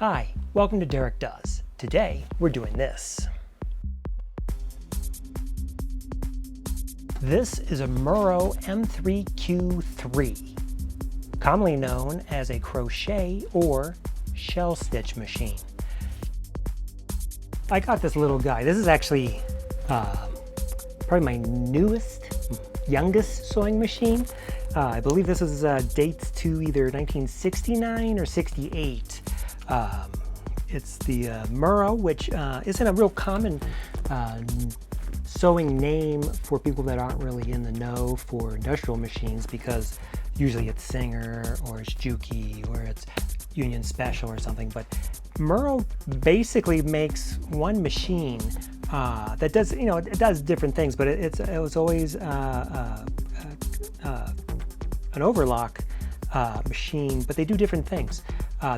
Hi, welcome to Derek Does. Today, we're doing this. This is a Merrow M3Q3, commonly known as a crochet or shell stitch machine. I got this little guy. This is actually probably my youngest sewing machine. I believe this is dates to either 1969 or 68. It's the Merrow, which isn't a real common sewing name for people that aren't really in the know for industrial machines, because usually it's Singer or it's Juki or it's Union Special or something. But Merrow basically makes one machine that does, it does different things, but it was always an overlock machine, but they do different things.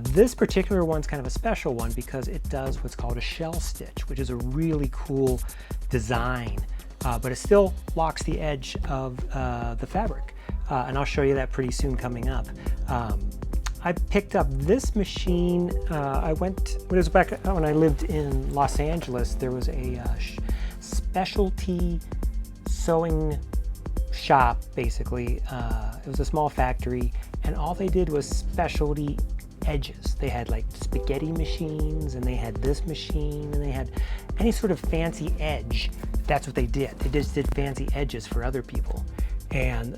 This particular one's kind of a special one because it does what's called a shell stitch, which is a really cool design, but it still locks the edge of the fabric. And I'll show you that pretty soon coming up. I picked up this machine, when it was back when I lived in Los Angeles. There was a specialty sewing shop, basically. It was a small factory, and all they did was specialty edges. They had like spaghetti machines, and they had this machine, and they had any sort of fancy edge. That's what they did. They just did fancy edges for other people. And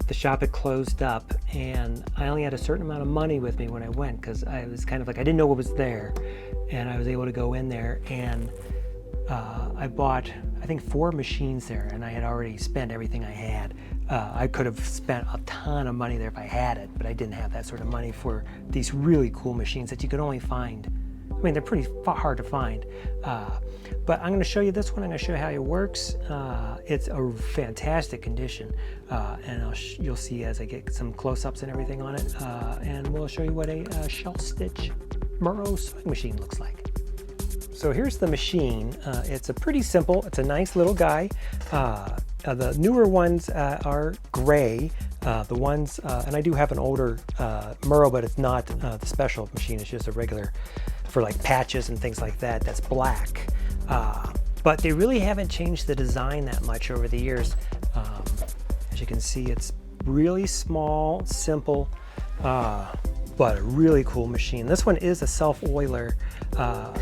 the shop had closed up, and I only had a certain amount of money with me when I went, because I was kind of like, I didn't know what was there, and I was able to go in there, and I bought, I think, 4 machines there, and I had already spent everything I had. I could have spent a ton of money there if I had it, but I didn't have that sort of money for these really cool machines that you could only find. I mean, they're pretty hard to find. But I'm going to show you this one. I'm going to show you how it works. It's a fantastic condition, and you'll see as I get some close-ups and everything on it, and we'll show you what a shell stitch Merrow sewing machine looks like. So here's the machine. It's a pretty simple, it's a nice little guy. The newer ones are gray. The ones, and I do have an older Merrow, but it's not the special machine. It's just a regular for like patches and things like that. That's black. But they really haven't changed the design that much over the years. As you can see, it's really small, simple, but a really cool machine. This one is a self-oiler,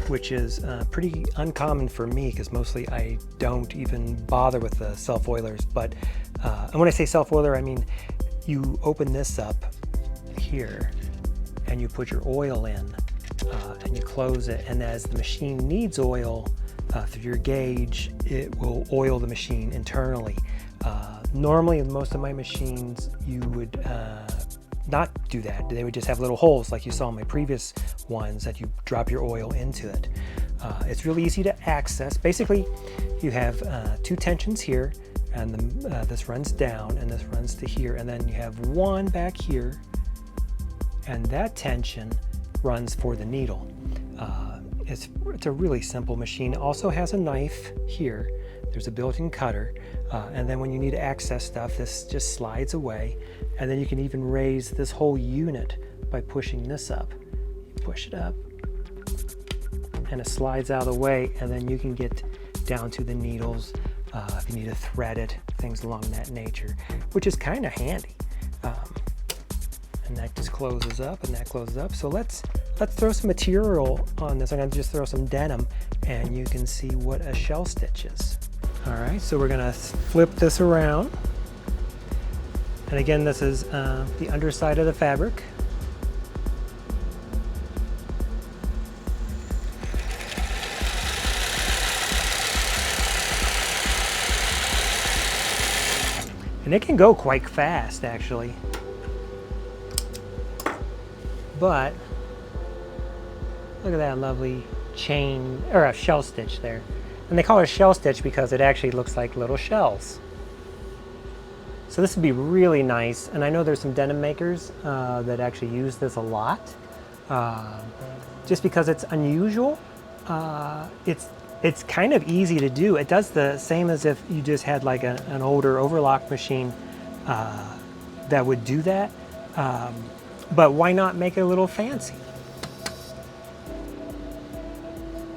which is pretty uncommon for me, because mostly I don't even bother with the self-oilers. But and when I say self-oiler, I mean you open this up here and you put your oil in, and you close it, and as the machine needs oil through your gauge, it will oil the machine internally. Normally in most of my machines you would not do that. They would just have little holes like you saw in my previous ones that you drop your oil into it. It's really easy to access. Basically, you have 2 tensions here, and this runs down and this runs to here, and then you have one back here, and that tension runs for the needle. It's a really simple machine. It also has a knife here. There's a built-in cutter, and then when you need to access stuff, this just slides away, and then you can even raise this whole unit by pushing this up. You push it up, and it slides out of the way, and then you can get down to the needles if you need to thread it, things along that nature, which is kind of handy. And that just closes up, and that closes up. So let's throw some material on this. I'm going to just throw some denim, and you can see what a shell stitch is. All right, so we're going to flip this around. And again, this is the underside of the fabric. And it can go quite fast, actually. But look at that lovely chain, or a shell stitch there. And they call it a shell stitch because it actually looks like little shells. So this would be really nice. And I know there's some denim makers that actually use this a lot. Just because it's unusual. It's kind of easy to do. It does the same as if you just had like an older overlock machine that would do that. But why not make it a little fancy?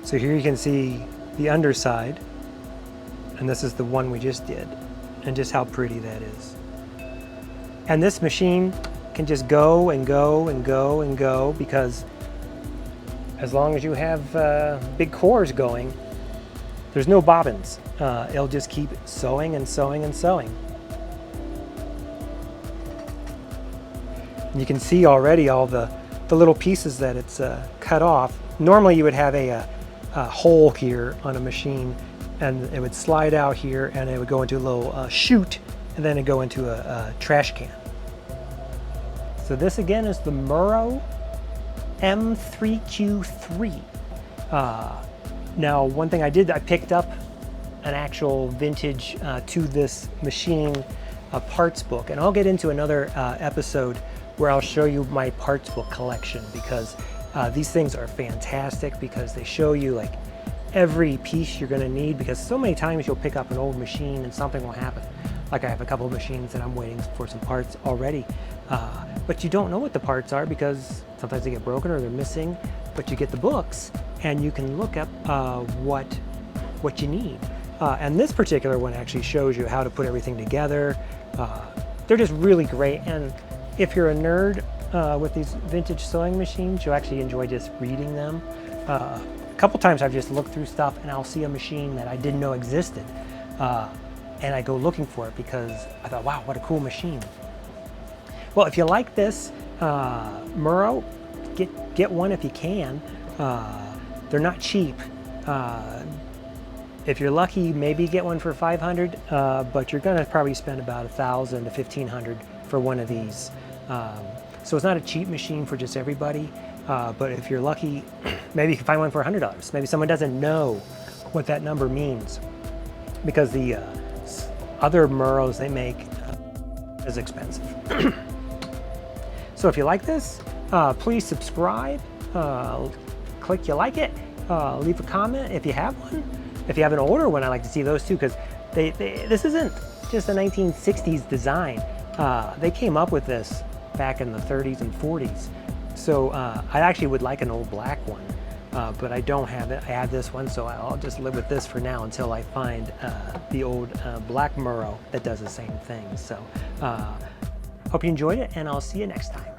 So here you can see the underside, and this is the one we just did, and just how pretty that is. And this machine can just go and go and go and go, because as long as you have big cores going, there's no bobbins. It'll just keep sewing and sewing and sewing. And you can see already all the little pieces that it's cut off. Normally you would have a hole here on a machine, and it would slide out here and it would go into a little chute, and then it'd go into a trash can. So this again is the Merrow M3Q3. Now one thing I did, I picked up an actual vintage to this machine parts book, and I'll get into another episode where I'll show you my parts book collection, because these things are fantastic, because they show you like every piece you're going to need, because so many times you'll pick up an old machine and something will happen. Like I have a couple of machines and I'm waiting for some parts already, but you don't know what the parts are because sometimes they get broken or they're missing. But you get the books and you can look up what you need. And this particular one actually shows you how to put everything together. They're just really great, and if you're a nerd with these vintage sewing machines, you'll actually enjoy just reading them. A couple times I've just looked through stuff and I'll see a machine that I didn't know existed, and I go looking for it because I thought, wow, what a cool machine. Well, if you like this Merrow, get one if you can. They're not cheap. If you're lucky, maybe get one for $500, but you're gonna probably spend about $1,000 to $1,500 for one of these. So it's not a cheap machine for just everybody, but if you're lucky, maybe you can find one for $100. Maybe someone doesn't know what that number means, because the other Merrows they make is expensive. So if you like this, please subscribe, click you like it, leave a comment if you have one. If you have an older one, I like to see those too, because this isn't just a 1960s design. They came up with this back in the 30s and 40s. So I actually would like an old black one, but I don't have it. I have this one, so I'll just live with this for now until I find the old black Merrow that does the same thing. So hope you enjoyed it, and I'll see you next time.